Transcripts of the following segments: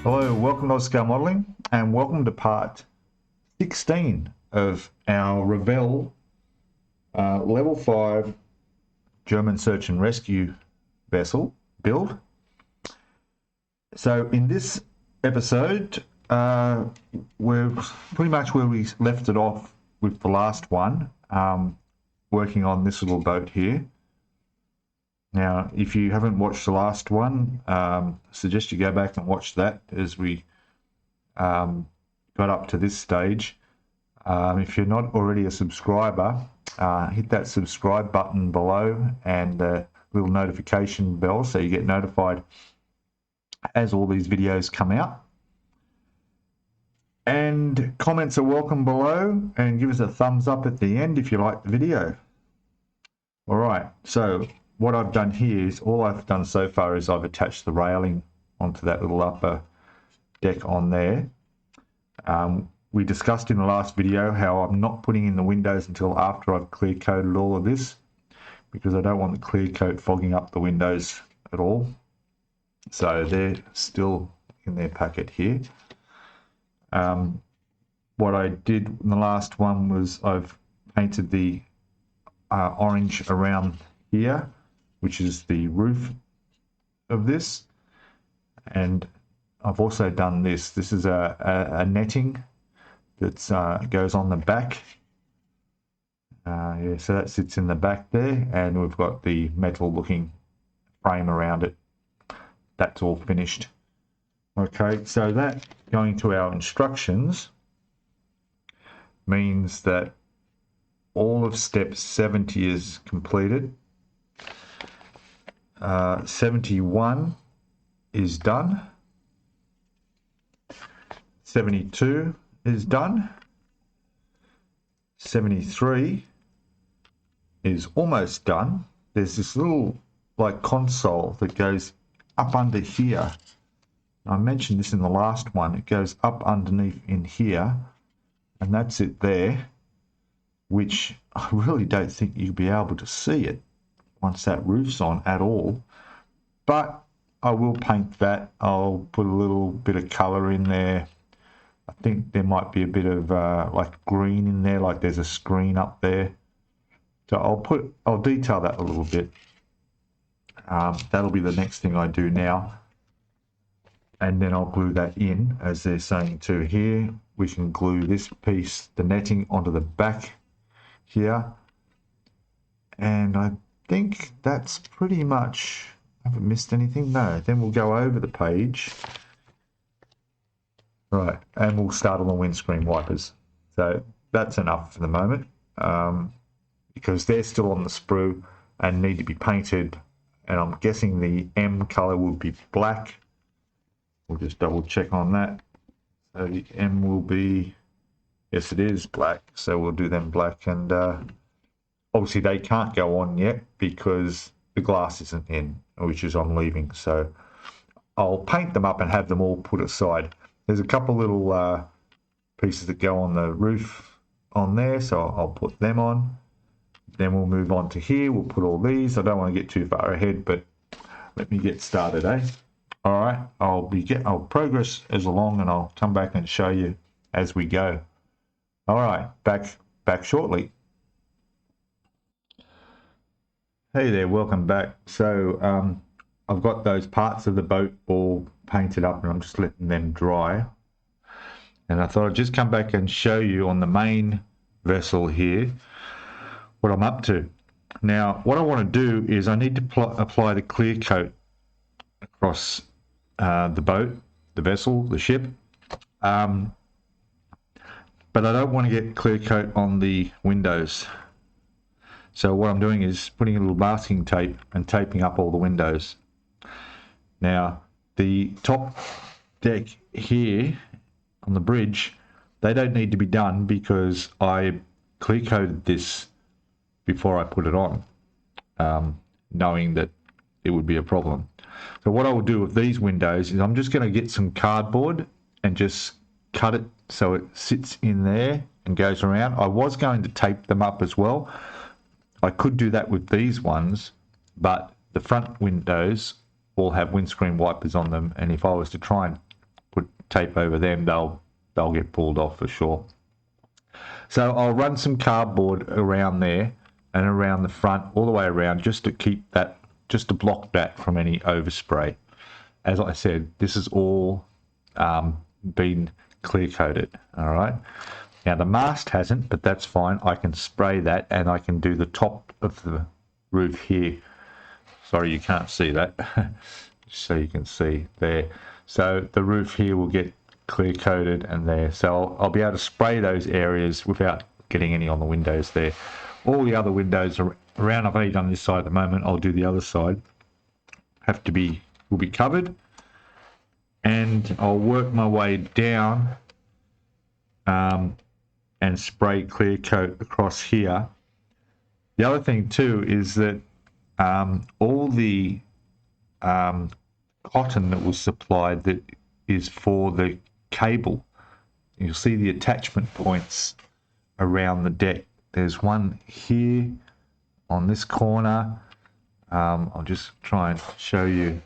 Hello, welcome to Scalemodeling and welcome to part 16 of our Revell level 5 German search and rescue vessel build. So in this episode, we're pretty much where we left it off with the last one, working on this little boat here. Now, if you haven't watched the last one, I suggest you go back and watch that as we got up to this stage. If you're not already a subscriber, hit that subscribe button below and the little notification bell so you get notified as all these videos come out. And comments are welcome below, and give us a thumbs up at the end if you like the video. All right, so what I've done here is, all I've done so far is I've attached the railing onto that little upper deck on there. We discussed in the last video how I'm not putting in the windows until after I've clear coated all of this, because I don't want the clear coat fogging up the windows at all. So they're still in their packet here. What I did in the last one was I've painted the orange around here, which is the roof of this, and I've also done this. This is a netting that goes on the back. Yeah, so that sits in the back there, and we've got the metal looking frame around it. That's all finished. Okay, so that going to our instructions means that all of step 70 is completed. 71 is done. 72 is done. 73 is almost done. There's this little like console that goes up under here. I mentioned this in the last one. It goes up underneath in here, and that's it there, which I really don't think you'll be able to see it once that roof's on at all. But I will paint that. I'll put a little bit of color in there. I think there might be a bit of like green in there, like there's a screen up there. So I'll detail that a little bit. That'll be the next thing I do now. And then I'll glue that in, as they're saying too here. We can glue this piece, the netting, onto the back here. And I think that's pretty much, I haven't missed anything. No, then we'll go over the page. Right, and we'll start on the windscreen wipers. So that's enough for the moment, because they're still on the sprue and need to be painted. And I'm guessing the M color will be black. We'll just double check on that. So the M will be, yes it is black, so we'll do them black. And obviously they can't go on yet because the glass isn't in, which is I'm leaving. So I'll paint them up and have them all put aside. There's a couple little pieces that go on the roof on there, so I'll put them on. Then we'll move on to here. We'll put all these. I don't want to get too far ahead, but let me get started, eh? All right, I'll progress as along, and I'll come back and show you as we go. All right, back shortly. Hey there, welcome back. So I've got those parts of the boat all painted up, and I'm just letting them dry. And I thought I'd just come back and show you on the main vessel here what I'm up to. Now, what I want to do is I need to apply the clear coat across the boat, the vessel, the ship. But I don't want to get clear coat on the windows. So what I'm doing is putting a little masking tape and taping up all the windows. Now, the top deck here on the bridge, they don't need to be done because I clear coated this before I put it on, knowing that it would be a problem. So what I will do with these windows is I'm just going to get some cardboard and just cut it so it sits in there and goes around. I was going to tape them up as well. I could do that with these ones, but the front windows all have windscreen wipers on them, and if I was to try and put tape over them, they'll get pulled off for sure. So I'll run some cardboard around there and around the front, all the way around, just to keep that, just to block that from any overspray. As I said, this is all been clear coated. All right. Now the mast hasn't, but that's fine. I can spray that, and I can do the top of the roof here. Sorry, you can't see that. So you can see there. So the roof here will get clear coated and there. So I'll be able to spray those areas without getting any on the windows there. All the other windows around, I've only done this side at the moment. I'll do the other side. Will be covered. And I'll work my way down and spray clear coat across here. The other thing too is that all the cotton that was supplied that is for the cable, you'll see the attachment points around the deck. There's one here on this corner. I'll just try and show you.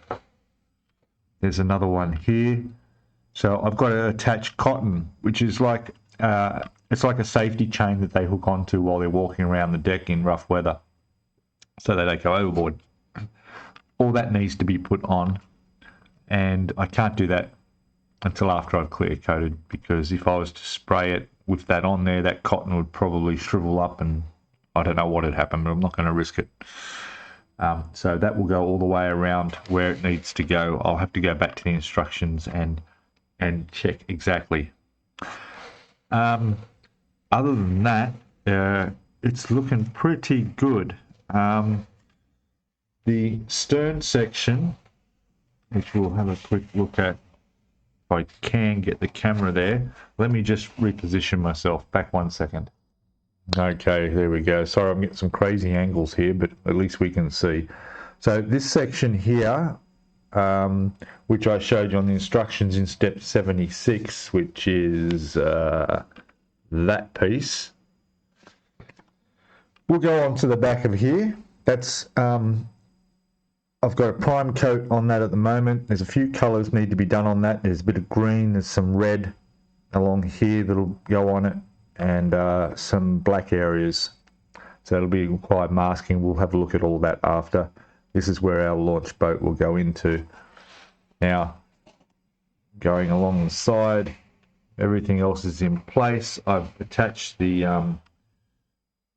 There's another one here. So I've got to attach cotton, which is like it's like a safety chain that they hook onto while they're walking around the deck in rough weather, so that they go overboard. All that needs to be put on, and I can't do that until after I've clear coated, because if I was to spray it with that on there, that cotton would probably shrivel up and I don't know what had happened, but I'm not going to risk it. So that will go all the way around where it needs to go. I'll have to go back to the instructions and check exactly. Other than that, it's looking pretty good. The stern section, which we'll have a quick look at if I can get the camera there. Let me just reposition myself. Back 1 second. Okay, there we go. Sorry, I'm getting some crazy angles here, but at least we can see. So this section here, which I showed you on the instructions in step 76, which is that piece, we'll go on to the back of here. That's I've got a prime coat on that at the moment. There's a few colours need to be done on that. There's a bit of green, there's some red along here that'll go on it, and some black areas. So it'll be required masking. We'll have a look at all that after. This is where our launch boat will go into. Now, going along the side, everything else is in place. I've attached the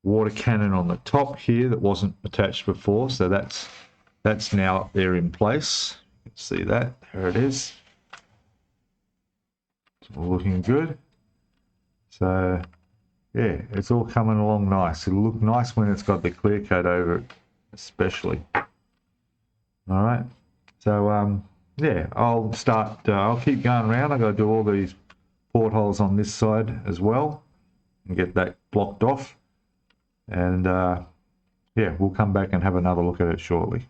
water cannon on the top here that wasn't attached before, so that's now up there in place. You can see that. There it is. It's all looking good. So yeah, it's all coming along nice. It'll look nice when it's got the clear coat over it, especially. All right. So yeah, I'll keep going around. I've got to do all these portholes on this side as well and get that blocked off. And yeah, we'll come back and have another look at it shortly.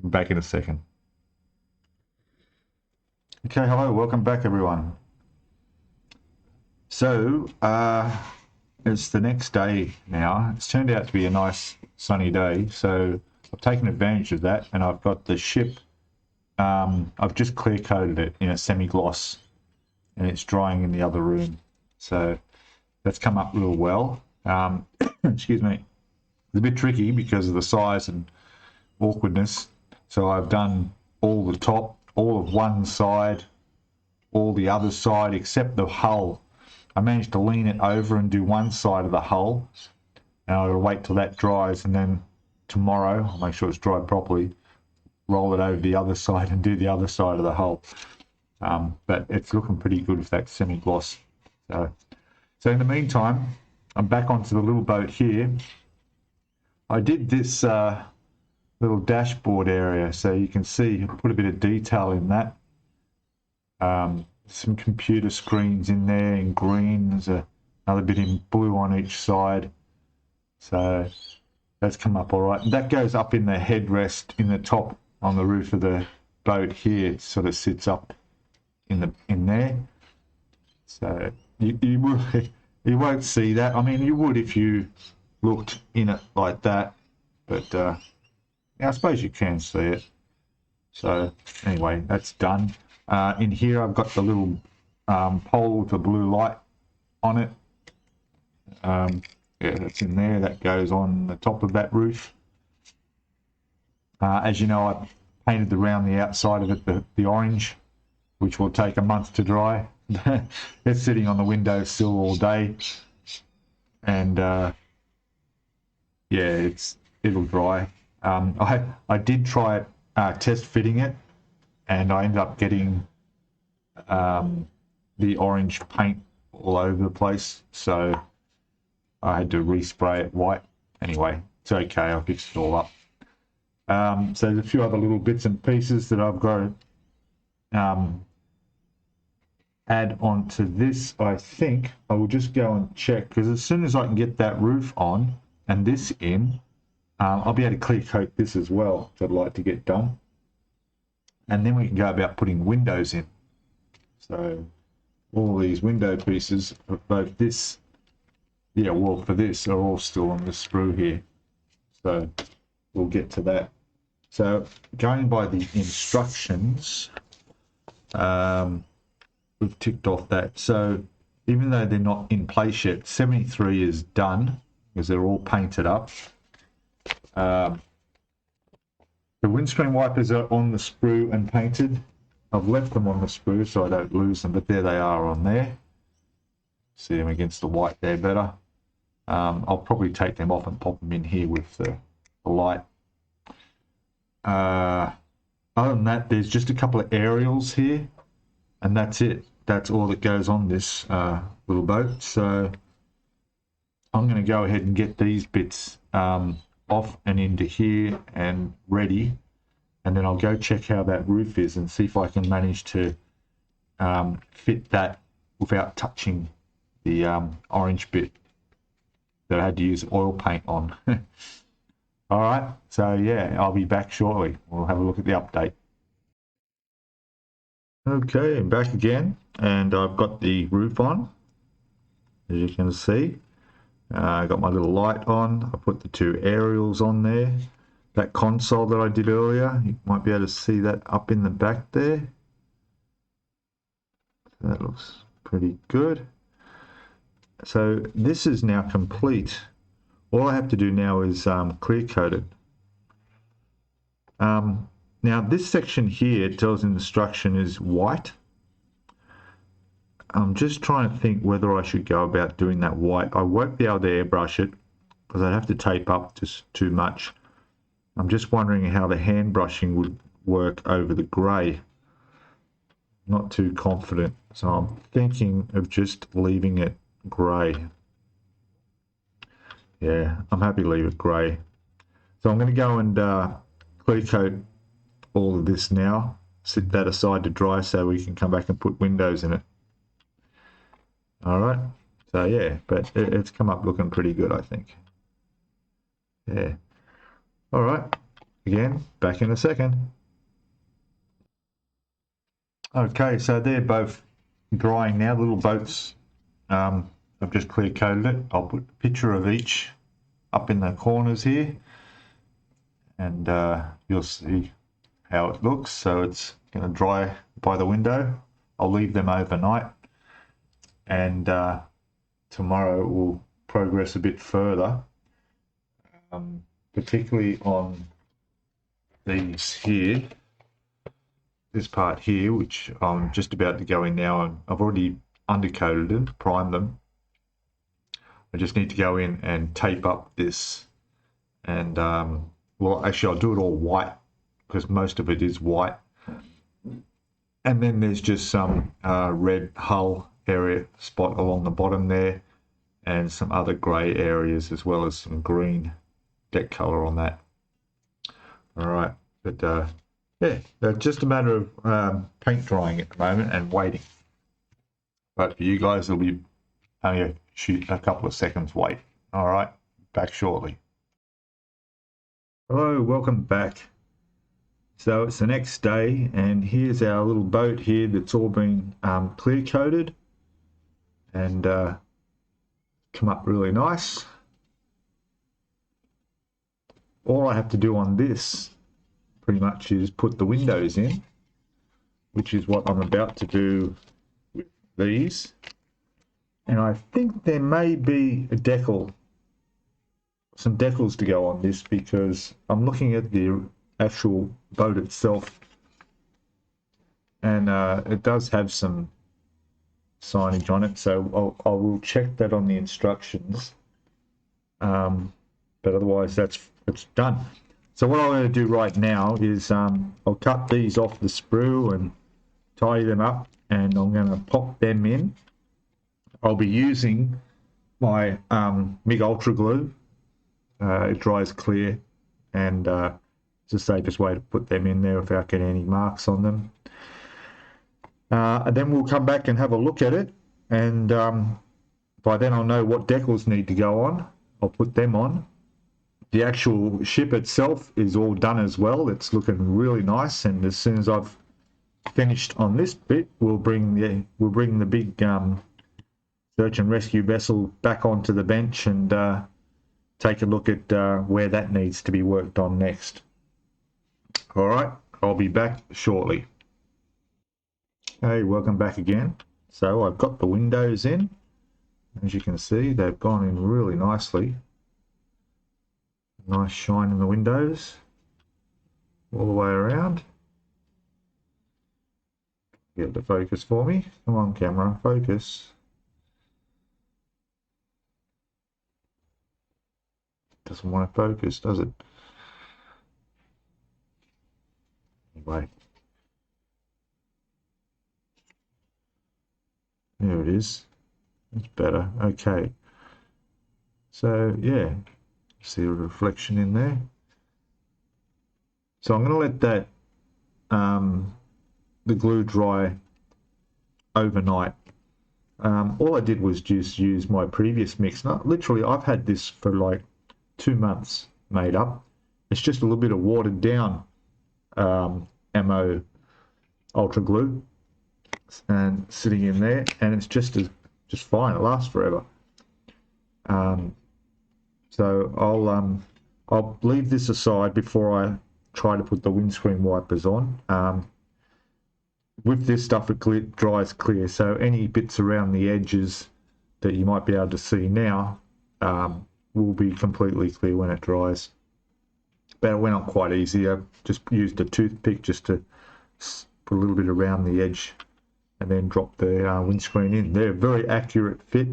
Back in a second. Okay, hello, welcome back everyone. So it's the next day now. It's turned out to be a nice sunny day, so I've taken advantage of that, and I've got the ship, I've just clear coated it in a semi-gloss, and it's drying in the other room. So that's come up real well. Excuse me. It's a bit tricky because of the size and awkwardness. So I've done all the top, all of one side, all the other side except the hull. I managed to lean it over and do one side of the hull. Now I'll wait till that dries, and then tomorrow I'll make sure it's dried properly, roll it over the other side and do the other side of the hull. But it's looking pretty good with that semi-gloss. So in the meantime, I'm back onto the little boat here. I did this little dashboard area, so you can see I put a bit of detail in that. Some computer screens in there in green. There's another bit in blue on each side. So that's come up all right. And that goes up in the headrest in the top on the roof of the boat here. It sort of sits up in there. So you won't see that. I mean, you would if you looked in it like that, but yeah, I suppose you can see it. So anyway, that's done. In here I've got the little pole with the blue light on it. Yeah, that's in there. That goes on the top of that roof. As you know, I painted around the outside of it the orange, which will take a month to dry. It's sitting on the windowsill all day, and yeah, it'll dry. I did try test fitting it, and I ended up getting the orange paint all over the place, so I had to respray it white. Anyway, it's okay, I fixed it all up. So there's a few other little bits and pieces that I've got to add on to this. I think I will just go and check, because as soon as I can get that roof on and this in, I'll be able to clear coat this as well, which I'd like to get done. And then we can go about putting windows in. So all these window pieces of both this, yeah, well, for this are all still on the sprue here. So we'll get to that. So going by the instructions, we've ticked off that. So even though they're not in place yet, 73 is done because they're all painted up. The windscreen wipers are on the sprue and painted. I've left them on the sprue so I don't lose them, but there they are on there. See them against the white there better. I'll probably take them off and pop them in here with the light. Other than that, there's just a couple of aerials here, and that's it. That's all that goes on this little boat. So I'm going to go ahead and get these bits off and into here and ready, and then I'll go check how that roof is and see if I can manage to fit that without touching the orange bit that I had to use oil paint on. All right, so yeah, I'll be back shortly. We'll have a look at the update. Okay, I'm back again, and I've got the roof on, as you can see. I got my little light on. I put the two aerials on there. That console that I did earlier, you might be able to see that up in the back there. So that looks pretty good. So this is now complete. All I have to do now is clear coat it. Now this section here, it tells in the instruction, is white. I'm just trying to think whether I should go about doing that white. I won't be able to airbrush it because I'd have to tape up just too much. I'm just wondering how the hand brushing would work over the grey. Not too confident, so I'm thinking of just leaving it grey. Yeah, I'm happy to leave it grey. So I'm going to go and clear coat all of this now, sit that aside to dry so we can come back and put windows in it. All right, so yeah, but it's come up looking pretty good, I think. Yeah. All right, again, back in a second. Okay, so they're both drying now, little boats. I've just clear coated it. I'll put a picture of each up in the corners here, and you'll see how it looks. So it's going to dry by the window. I'll leave them overnight, and tomorrow we'll progress a bit further, particularly on these here, this part here, which I'm just about to go in now, and I've already undercoated it, primed them. I just need to go in and tape up this, and well, actually I'll do it all white because most of it is white, and then there's just some red hull area spot along the bottom there, and some other grey areas, as well as some green deck color on that. All right, but yeah, it's just a matter of paint drying at the moment and waiting. But for you guys, it'll be only a couple of seconds wait. All right, back shortly. Hello, welcome back. So it's the next day, and here's our little boat here that's all been clear coated and come up really nice. All I have to do on this pretty much is put the windows in, which is what I'm about to do with these. And I think there may be some decals to go on this, because I'm looking at the actual boat itself, and it does have some signage on it, so I will check that on the instructions. But otherwise it's done. So what I'm going to do right now is I'll cut these off the sprue and tie them up, and I'm going to pop them in. I'll be using my MIG Ultra Glue. It dries clear, and it's the safest way to put them in there without getting any marks on them. And then we'll come back and have a look at it, and by then I'll know what decals need to go on. I'll put them on. The actual ship itself is all done as well. It's looking really nice, and as soon as I've finished on this bit, we'll bring the big search and rescue vessel back onto the bench and take a look at where that needs to be worked on next. All right, I'll be back shortly. Hey, welcome back again. So I've got the windows in. As you can see, they've gone in really nicely. Nice shine in the windows all the way around. Get the focus for me. Come on, camera, focus. Doesn't want to focus, does it? Anyway. There it is. That's better. Okay. So, yeah. See a reflection in there. So I'm going to let that the glue dry overnight. All I did was just use my previous mix. Literally, I've had this for like 2 months made up. It's just a little bit of watered down ammo ultra glue and sitting in there, and it's just fine. It lasts forever. So I'll leave this aside before I try to put the windscreen wipers on. With this stuff, it dries clear, so any bits around the edges that you might be able to see now will be completely clear when it dries. But it went on quite easy. I just used a toothpick just to put a little bit around the edge and then drop the windscreen in. They're a very accurate fit.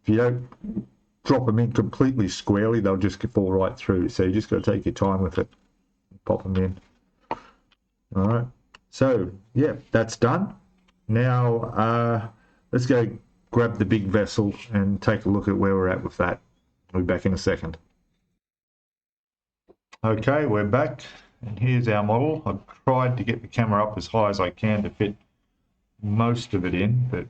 If you don't drop them in completely squarely, they'll just fall right through. So you just got to take your time with it. Pop them in. All right. So yeah, that's done. Now let's go grab the big vessel and take a look at where we're at with that. I'll be back in a second. Okay, we're back, and here's our model. I've tried to get the camera up as high as I can to fit most of it in, but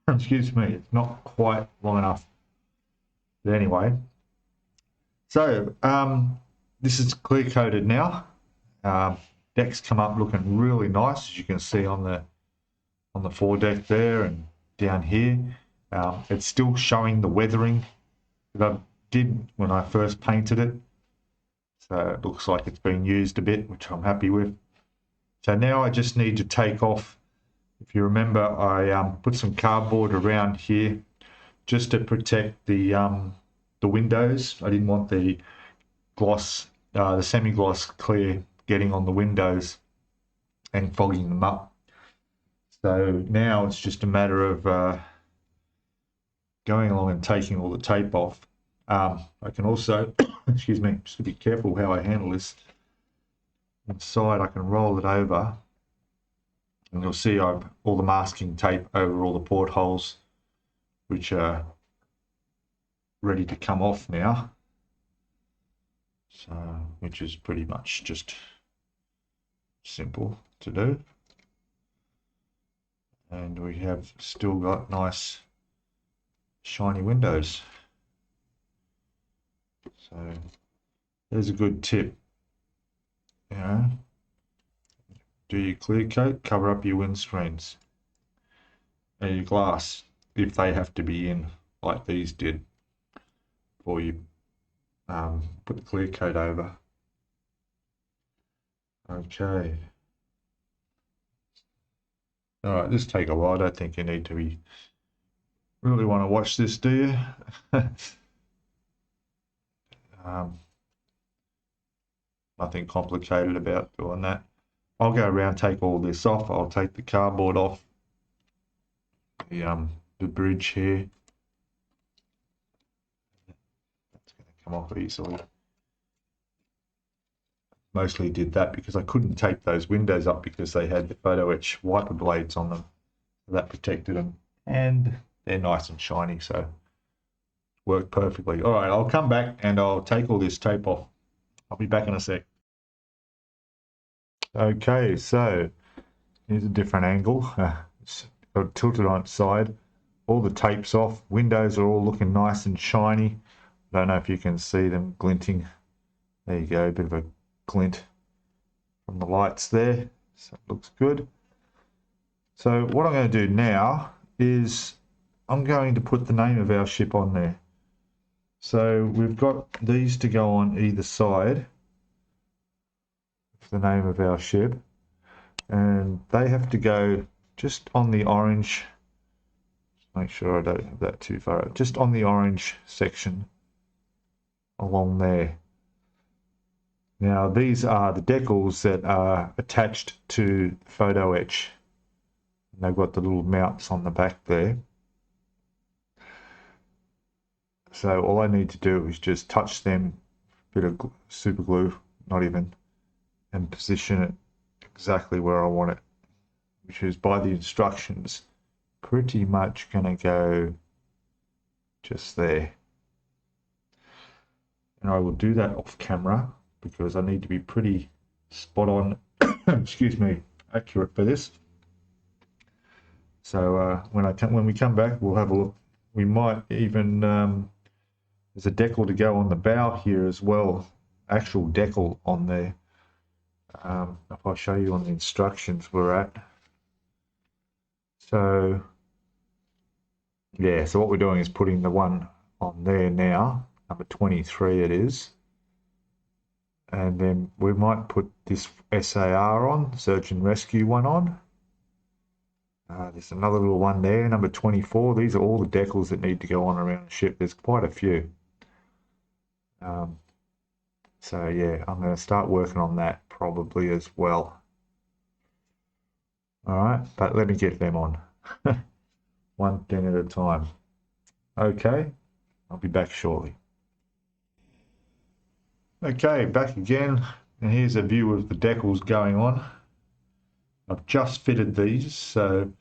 excuse me, it's not quite long enough. But anyway, so this is clear coated now. Deck's come up looking really nice, as you can see on the foredeck there and down here. It's still showing the weathering that I did when I first painted it, so it looks like it's been used a bit, which I'm happy with. So now I just need to take off. If you remember, I put some cardboard around here just to protect the windows. I didn't want the gloss, the semi-gloss clear getting on the windows and fogging them up. So now it's just a matter of going along and taking all the tape off. I can also, excuse me, just to be careful how I handle this. Inside I can roll it over, and you'll see I've all the masking tape over all the portholes, which are ready to come off now. So, which is pretty much just simple to do. And we have still got nice shiny windows. So there's a good tip. You know, do your clear coat, cover up your windscreens and your glass if they have to be in, like these did, before you put the clear coat over. Okay. All right, this take a while. I don't think you need to be really want to watch this, do you? Nothing complicated about doing that. I'll go around, take all this off. I'll take the cardboard off the bridge here. That's going to come off easily. Mostly did that because I couldn't take those windows up because they had the photo etch wiper blades on them. That protected them, and they're nice and shiny, so worked perfectly. All right, I'll come back and I'll take all this tape off. I'll be back in a sec. Okay, so here's a different angle. It's got tilted on its side. All the tape's off. Windows are all looking nice and shiny. I don't know if you can see them glinting. There you go, a bit of a glint from the lights there. So it looks good. So what I'm going to do now is I'm going to put the name of our ship on there. So we've got these to go on either side. The name of our ship, and they have to go just on the orange. Make sure I don't have that too far out. Just on the orange section along there. Now these are the decals that are attached to photo etch. And they've got the little mounts on the back there. So all I need to do is just touch them, a bit of super glue, not even, and position it exactly where I want it, which is by the instructions pretty much going to go just there. And I will do that off camera because I need to be pretty spot on, excuse me, accurate for this. So when we come back, we'll have a look. We might even, there's a decal to go on the bow here as well, actual decal on there. If I show you on the instructions we're at. So yeah, so what we're doing is putting the one on there now, number 23 it is. And then we might put this SAR on, Search and Rescue one on. There's another little one there, number 24. These are all the decals that need to go on around the ship. There's quite a few. So yeah, I'm going to start working on that probably as well. All right, but let me get them on. One thing at a time. Okay, I'll be back shortly. Okay, back again, and here's a view of the decals going on. I've just fitted these, so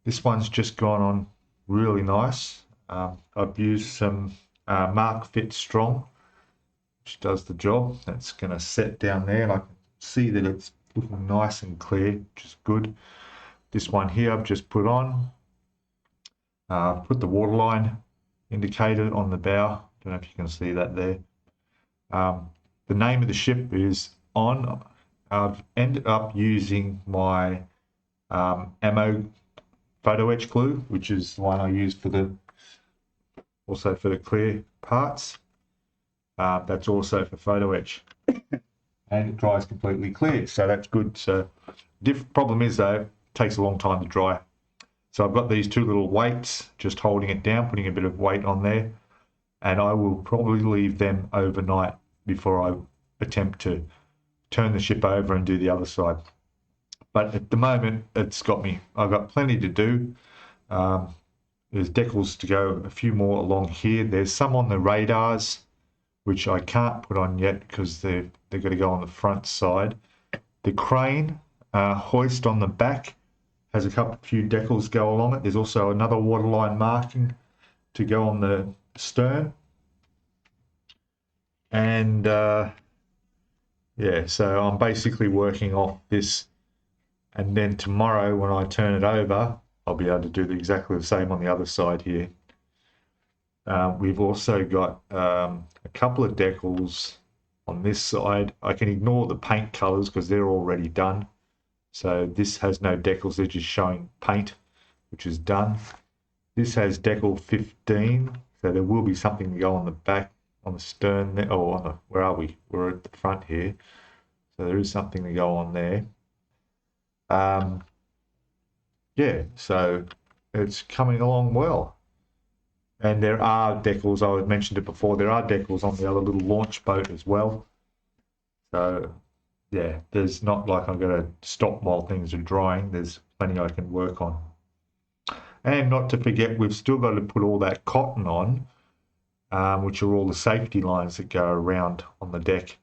this one's just gone on really nice. I've used some Mark Fit Strong, which does the job. That's going to set down there, and I can see that it's looking nice and clear, which is good. This one here I've just put on. Put the waterline indicator on the bow. Don't know if you can see that there. The name of the ship is on. I've ended up using my ammo photo etch glue, which is the one I use for the clear parts. That's also for photo etch, and it dries completely clear, so that's good. So problem is though, it takes a long time to dry. So I've got these two little weights just holding it down, putting a bit of weight on there, and I will probably leave them overnight before I attempt to turn the ship over and do the other side. But at the moment, it's got me. I've got plenty to do. There's decals to go, a few more along here. There's some on the radars, which I can't put on yet because they're going to go on the front side. The crane hoist on the back has a few decals go along it. There's also another waterline marking to go on the stern. And yeah, so I'm basically working off this, and then tomorrow when I turn it over, I'll be able to do exactly the same on the other side here. We've also got a couple of decals on this side. I can ignore the paint colors because they're already done. So this has no decals, they're just showing paint, which is done. This has decal 15, so there will be something to go on the back, on the stern there, or on the, where are we? We're at the front here. So there is something to go on there. yeah, so it's coming along well. And there are decals, I mentioned it before, there are decals on the other little launch boat as well. So yeah, there's not like I'm going to stop while things are drying. There's plenty I can work on. And not to forget, we've still got to put all that cotton on, which are all the safety lines that go around on the deck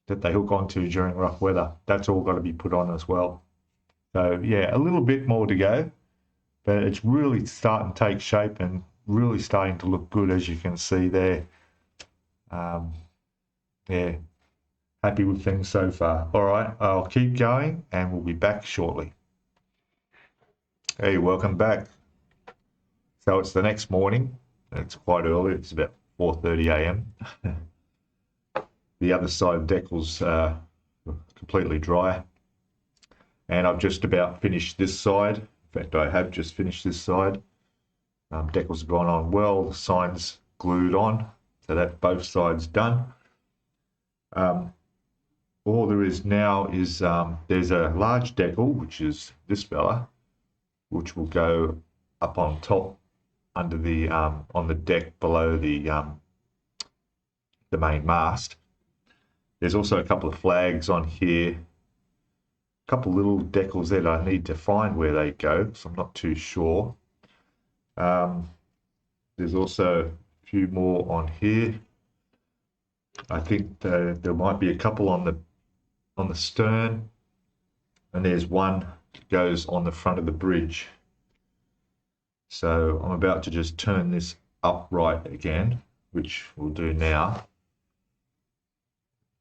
that they hook onto during rough weather. That's all got to be put on as well. So yeah, a little bit more to go, but it's really starting to take shape and really starting to look good, as you can see there. Yeah, happy with things so far. All right, I'll keep going and we'll be back shortly. Hey, welcome back. So it's the next morning. It's quite early. It's about 4:30 a.m. The other side of the decal's completely dry. And I've just about finished this side. In fact, I have just finished this side. Decals have gone on well. The sign's glued on. So that both sides done. All there is now is there's a large decal, which is this fella, which will go up on top under the on the deck below the main mast. There's also a couple of flags on here, a couple of little decals that I need to find where they go, so I'm not too sure. There's also a few more on here. I think there might be a couple on the stern, and there's one that goes on the front of the bridge. So I'm about to just turn this upright again, which we'll do now,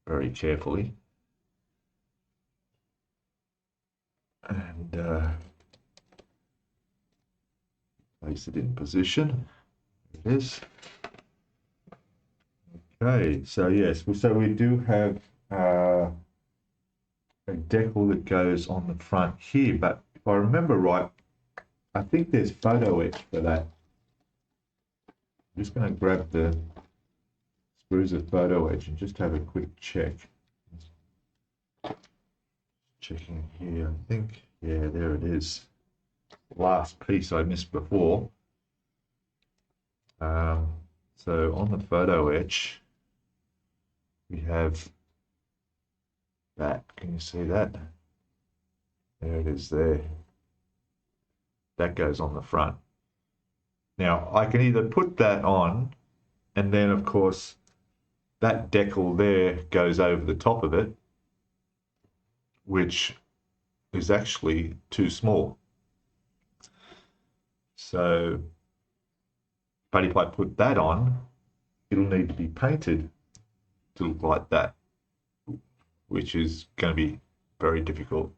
very carefully. And place it in position. There it is. Okay, so yes, so we do have a decal that goes on the front here, but if I remember right, I think there's photo etch for that. I'm just going to grab the screws of photo etch and just have a quick check. Checking here, I think, yeah, there it is. Last piece I missed before. So on the photo etch, we have that. Can you see that? There it is there. That goes on the front. Now, I can either put that on, and then, of course, that decal there goes over the top of it, which is actually too small. So, but if I put that on, it'll need to be painted to look like that, which is going to be very difficult.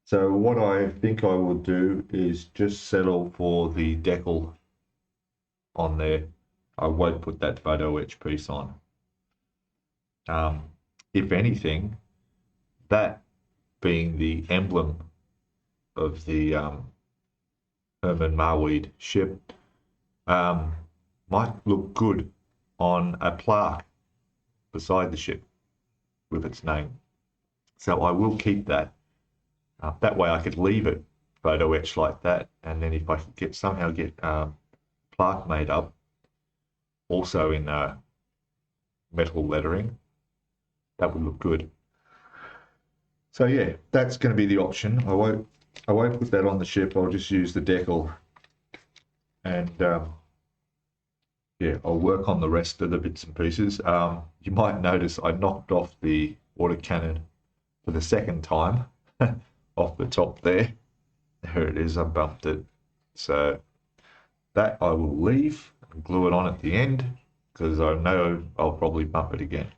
So what I think I will do is just settle for the decal on there. I won't put that photo etch piece on. If anything, that being the emblem of the Hermann Marwede ship might look good on a plaque beside the ship with its name. So I will keep that. That way I could leave it photo etched like that, and then if I could somehow get plaque made up also in metal lettering, that would look good. So yeah, that's going to be the option. I won't put that on the ship. I'll just use the decal, and yeah, I'll work on the rest of the bits and pieces. You might notice I knocked off the water cannon for the second time off the top there. There it is, I bumped it. So that I will leave and glue it on at the end, because I know I'll probably bump it again.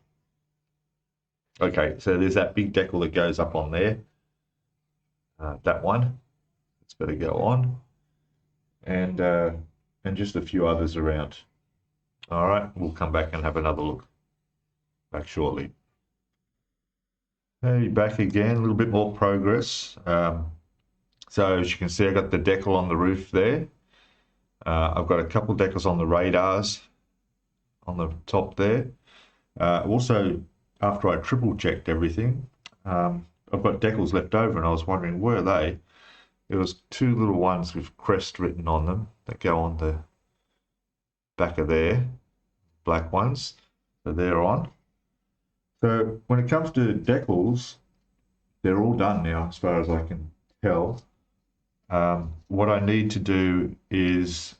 Okay, so there's that big decal that goes up on there. That one, it's better go on. And just a few others around. All right, we'll come back and have another look. Back shortly. Hey, back again, a little bit more progress. So as you can see, I got the decal on the roof there. I've got a couple decals on the radars on the top there. Also, after I triple checked everything, I I've got decals left over, and I was wondering where are they. There was two little ones with crest written on them that go on the back of there, black ones, so they're on. So when it comes to decals, they're all done now as far as I can tell. What I need to do is,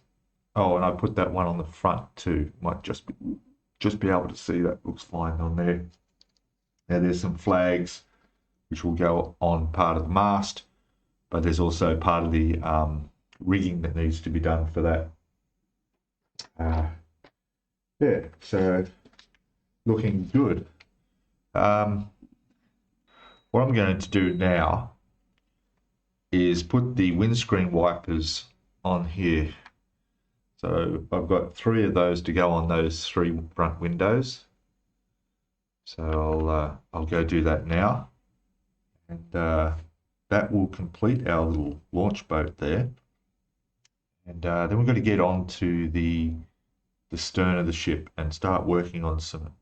oh, and I put that one on the front too. Might just be able to see that. Looks fine on there. Now there's some flags which will go on part of the mast, but there's also part of the rigging that needs to be done for that. Yeah, so looking good. What I'm going to do now is put the windscreen wipers on here. So I've got 3 of those to go on those 3 front windows. So I'll go do that now, and that will complete our little launch boat there. And then we've got to get on to the stern of the ship and start working on some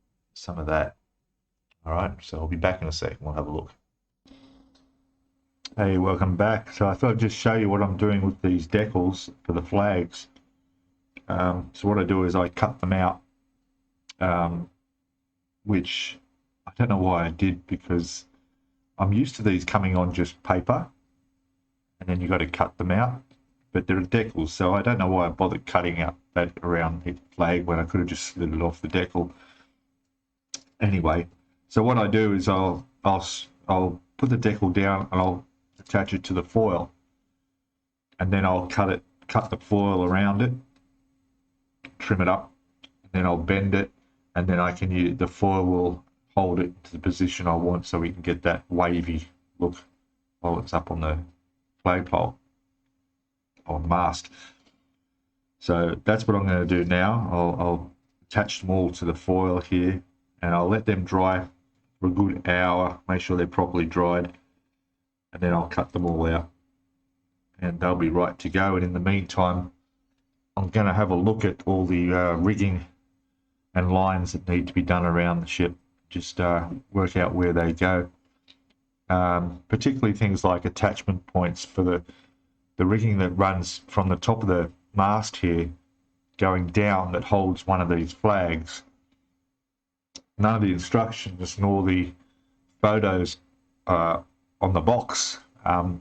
of that. All right, so I'll be back in a second. We'll have a look. Hey, welcome back. So I thought I'd just show you what I'm doing with these decals for the flags. So what I do is I cut them out, which I don't know why I did, because I'm used to these coming on just paper, and then you got to cut them out. But they're decals, so I don't know why I bothered cutting out that around the flag when I could have just slid it off the decal. Anyway, so what I do is I'll put the decal down and I'll attach it to the foil, and then I'll cut the foil around it, trim it up, and then I'll bend it, and then I can use the foil will hold it to the position I want, so we can get that wavy look while it's up on the flagpole, on the mast. So that's what I'm going to do now. I'll attach them all to the foil here, and I'll let them dry for a good hour, make sure they're properly dried, and then I'll cut them all out, and they'll be right to go. And in the meantime, I'm going to have a look at all the rigging and lines that need to be done around the ship, just work out where they go, particularly things like attachment points for the rigging that runs from the top of the mast here going down, that holds one of these flags. None of the instructions nor the photos on the box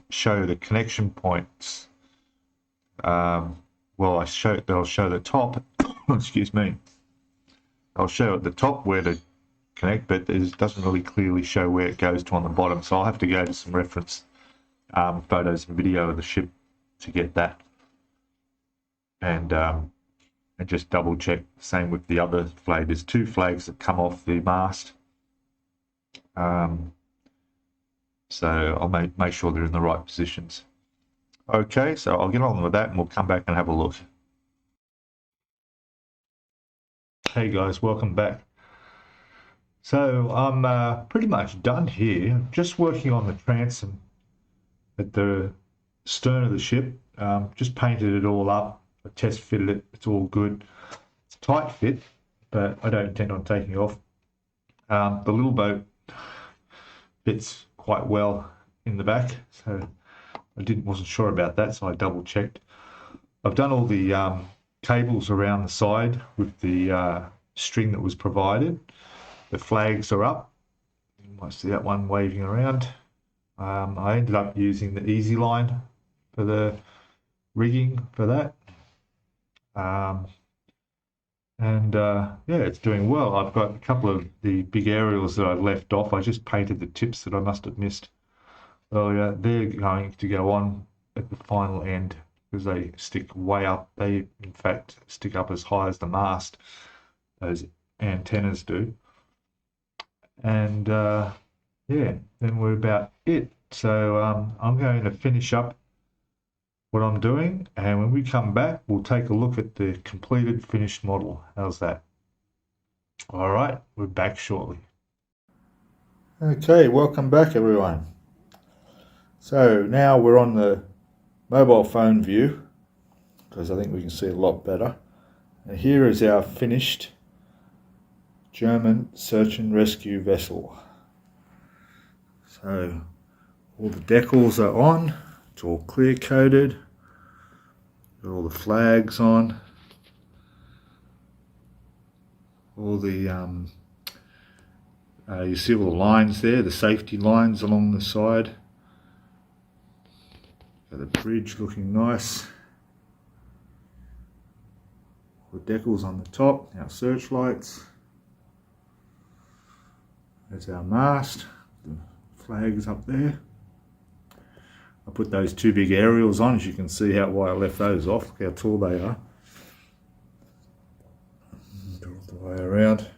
show the connection points. Well, they'll show the top. Excuse me. I'll show at the top where to connect, but it doesn't really clearly show where it goes to on the bottom. So I'll have to go to some reference photos and video of the ship to get that, and just double check. Same with the other flag. There's 2 flags that come off the mast, so I'll make sure they're in the right positions. Okay, so I'll get on with that and we'll come back and have a look. Hey guys, welcome back. So I'm pretty much done here. I'm just working on the transom at the stern of the ship. Just painted it all up. I test fitted it. It's all good. It's a tight fit, but I don't intend on taking it off. The little boat fits quite well in the back, so I wasn't sure about that, so I double checked. I've done all the cables around the side with the string that was provided. The flags are up. You might see that one waving around. I ended up using the easy line for the rigging for that. Yeah, it's doing well. I've got a couple of the big aerials that I've left off. I just painted the tips that I must have missed earlier. They're going to go on at the final end because they stick way up. They, in fact, stick up as high as the mast, those antennas do. And yeah, then we're about it. So I'm going to finish up what I'm doing, and when we come back, we'll take a look at the completed finished model. How's that? All right, we're back shortly. Okay, welcome back everyone. So now we're on the mobile phone view, because I think we can see a lot better. And here is our finished German search and rescue vessel. So All the decals are on. It's all clear coated. Got all the flags on. All the you see all the lines there, the safety lines along the side. Got the bridge looking nice. The decals on the top, our searchlights. There's our mast, the flags up there. I put those two big aerials on, as you can see why I left those off. Look how tall they are. Go all the way around.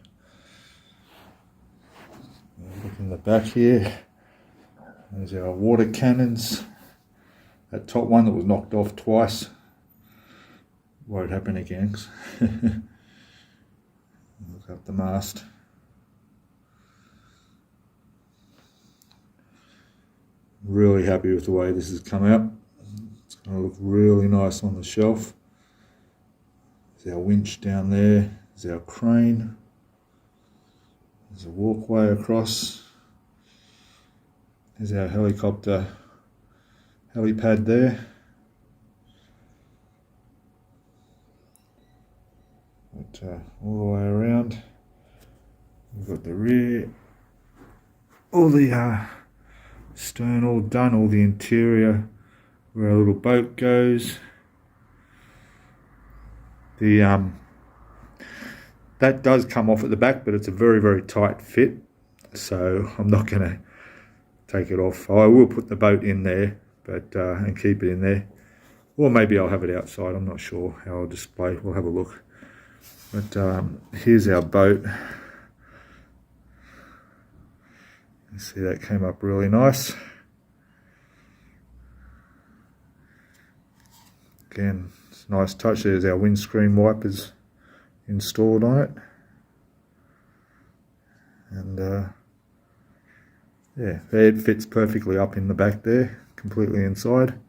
Look in the back here. There's our water cannons. That top one that was knocked off twice. Won't happen again. Look up the mast. Really happy with the way this has come out. It's going to look really nice on the shelf. There's our winch down there. There's our crane. There's a walkway across. There's our helicopter helipad there. But, all the way around. We've got the rear. All the stern all done, all the interior where our little boat goes. The that does come off at the back, but it's a very, very tight fit, so I'm not going to take it off. I will put the boat in there, but and keep it in there, or maybe I'll have it outside. I'm not sure how I'll display. We'll have a look. But here's our boat. You see that came up really nice. Again, it's a nice touch. There's our windscreen wipers installed on it. And yeah, it fits perfectly up in the back there, completely inside.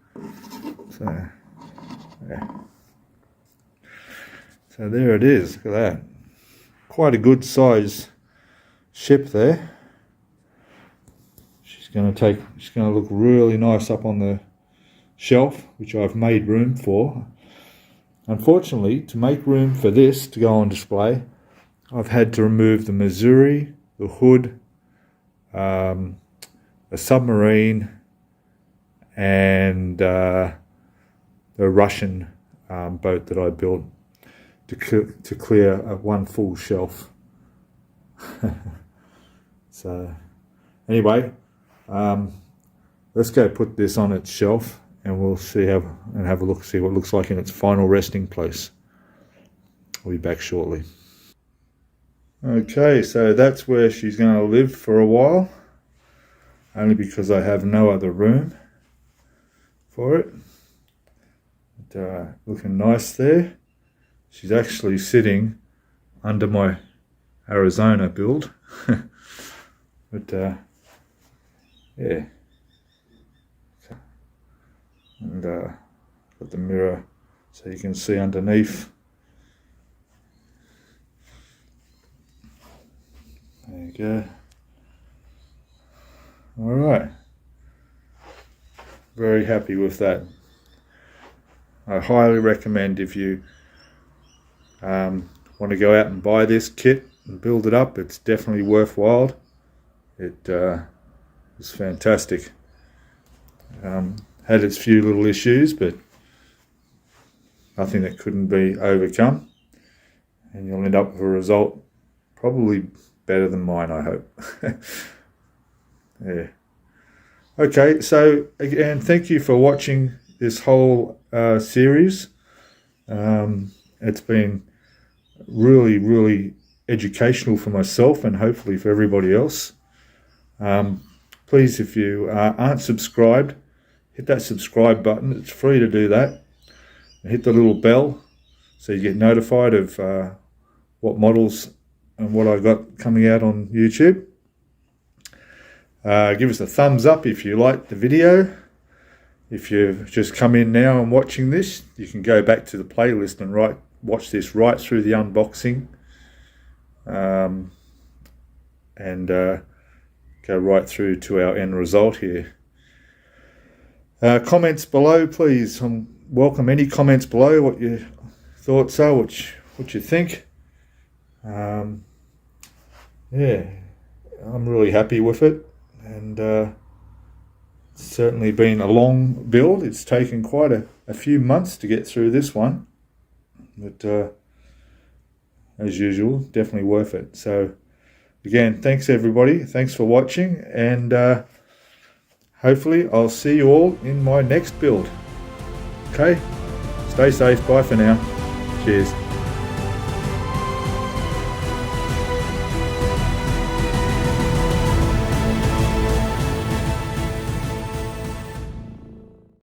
So, yeah. So there it is, look at that. Quite a good size ship there. She's going to look really nice up on the shelf, which I've made room for. Unfortunately, to make room for this to go on display, I've had to remove the Missouri, the hood, a submarine, and the Russian boat that I built to clear one full shelf. So anyway, let's go put this on its shelf, and we'll see have a look, see what it looks like in its final resting place. I'll be back shortly. Okay, so that's where she's going to live for a while, only because I have no other room for it. But, looking nice there. She's actually sitting under my Arizona build. But yeah. And got the mirror so you can see underneath. There you go. Alright. Very happy with that. I highly recommend, if you want to go out and buy this kit and build it up, it's definitely worthwhile. It was fantastic. Had its few little issues, but nothing that couldn't be overcome, and you'll end up with a result probably better than mine, I hope. Yeah. Okay, so again, thank you for watching this whole series. It's been really, really educational for myself and hopefully for everybody else. Please, if you aren't subscribed, hit that subscribe button. It's free to do that. And hit the little bell so you get notified of what models and what I've got coming out on YouTube. Give us a thumbs up if you liked the video. If you've just come in now and watching this, you can go back to the playlist and watch this right through the unboxing, and go right through to our end result here. Comments below, please. Welcome any comments below, what your thoughts are, what you think. Yeah, I'm really happy with it, and it's certainly been a long build. It's taken quite a few months to get through this one, but as usual, definitely worth it. So again, thanks everybody, thanks for watching, and hopefully I'll see you all in my next build. Okay, stay safe, bye for now, cheers.